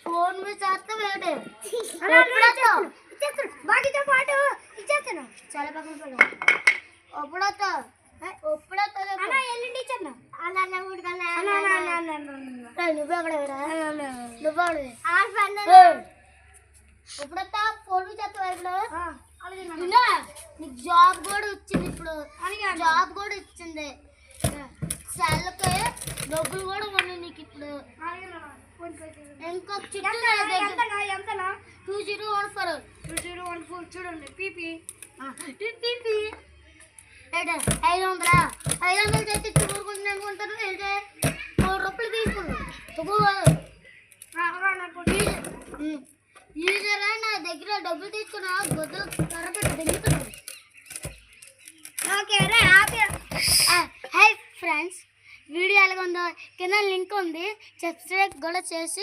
phone మీద చేస్తా వేడే బాగా పాటు ఇచ్చేస్తాను చాలా పక్కన ఎప్పుడొస్తావు నువ్వు ఎప్పుడొస్తా ఫోన్ మీద చేస్తా నీకు జాబ్ కూడా వచ్చింది ఇప్పుడు జాబ్ కూడా ఇచ్చింది సెల్కి డబ్బులు కూడా ఉన్నాయి నీకు ఇప్పుడు ఇంకొక చుట్టూ 2014 చూడండి పీపీ 500 చేసి చూరుకుంటున్నాను అనుకుంటారు వెళ్తే 3 రూపాయలు తీసుకున్నాను యూజర్ నా దగ్గర డబ్బులు తీసుకున్నా గొద్దలు కర్రపెట్టి ఓకే హాయ్ ఫ్రెండ్స్ వీడియో ఎలాగ ఉందో కింద లింక్ ఉంది సబ్స్క్రైబ్ కూడా చేసి